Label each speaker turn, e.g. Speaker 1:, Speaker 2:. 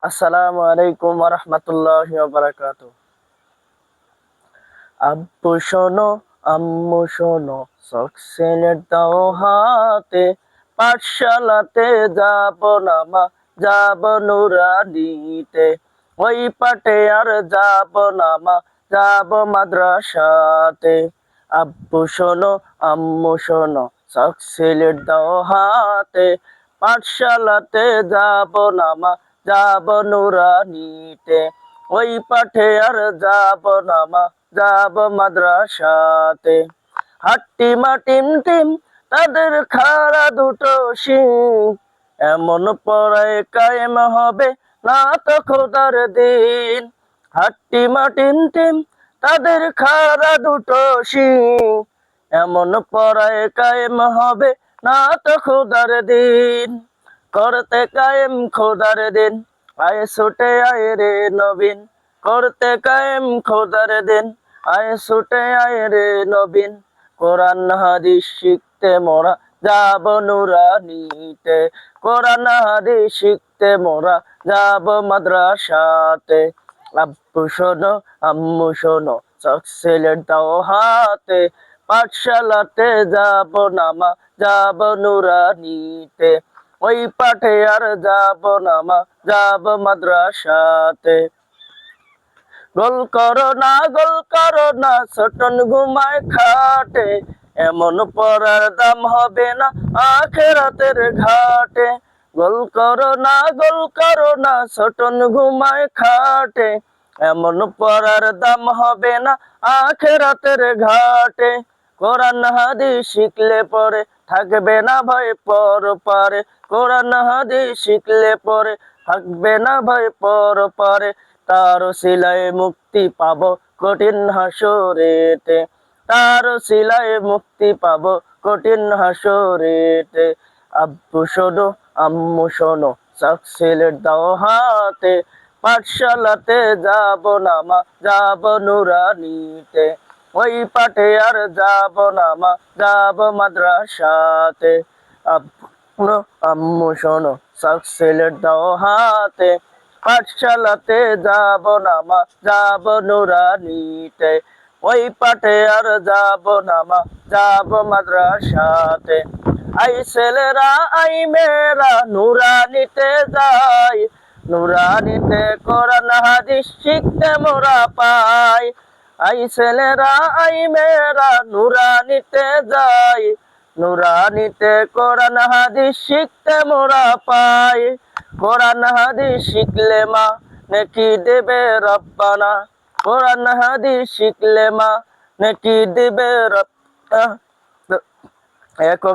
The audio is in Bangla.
Speaker 1: আসসালামু আলাইকুম ওয়া রাহমাতুল্লাহি ওয়া বারাকাতুহু। আব্বু শোনো, আম্মু শোনো, সক্সেনের দাও হাতে, পাঠশালাতে যাব না মা, যাব নুরানিতে। ওই পাটে আর যাব না মা, যাব মাদ্রাসাতে। আব্বু শোনো, আম্মু শোনো, সক্সেনের দাও হাতে, পাঠশালাতে যাব না মা, যাব নুরানিতে। ওই পাঠে আর যাব না মা, যাব মাদ্রাসাতে। হাট্টিমা টিম টিম তাদের খাড়া দুটো শিং, এমন পড়ায় কায়েম হবে না তো খোদার দিন। হাট্টিমা টিম টিম তাদের খাড়া দুটো শিং, এমন পড়ায় কায়েম হবে না তো খোদার দিন। করতে কায়েম খোদার দিন, আয় ছুটে আয় রে নবীন। করতে কায়েম খোদার দিন, আয় ছুটে আয় রে নবীন। কোরআন হাদিস শিখতে মোরা যাব নুরানিতে। কোরআন হাদিস শিখতে মোরা যাব মাদ্রাসাতে। আব্বু শোনো, আম্মু শোনো, সক্সেলের দাও হাতে, পাঠশালাতে যাব না মা, যাব নুরানিতে। ওই পাঠে আর যাব না মা, যাব মাদ্রাসাতে। গোল করো না, গোল করো না, ছোটন ঘুমায় খাটে, এমন পড়ার দাম হবে না আখেরাতের ঘাটে। গোল করো না, গোল করো না, ছোটন ঘুমায় খাটে, এমন পড়ার দাম হবে না আখেরাতের ঘাটে। কোরআন হাদিস শিখলে পরে থাকবে না ভয় পরপারে। কোরআন হাদিস শিখলে পরে থাকবে না ভয় পরপারে। তার সিলায় মুক্তি পাবো কঠিন হাসরেতে। তার সিলায় মুক্তি পাবো কঠিন হাসরেতে। আব্বু শোনো, আম্মু শোনো, সক্সেলের দাও হাতে, পাঠশালাতে যাব না মা, যাব নুরানিতে। ওই পাঠে আর যাব না মা, যাব মাদ্রাসাতে। আব্বু আম্মু শোনো, সক্সেলের দাও হাতে, পাঠশালাতে যাব না মা, যাব নুরানিতে। ওই পাঠে আর যাব না মা, যাব মাদ্রাসাতে। আই ছেলেরা আই মেয়েরা নুরানিতে যাই, নুরানিতে কোরআন হাদিস শিখতে মোরা পাই। আই ছেলেরা আই মেয়েরা নুরানিতে যাই, নুরানিতে কোরআন হাদিস শিখতে মোরা পাই। কোরআন হাদিস শিখলে মা নেকি দেবে রব্বানা। কোরআন হাদিস শিখলে মা নেকি দেবে রব্বানা। একক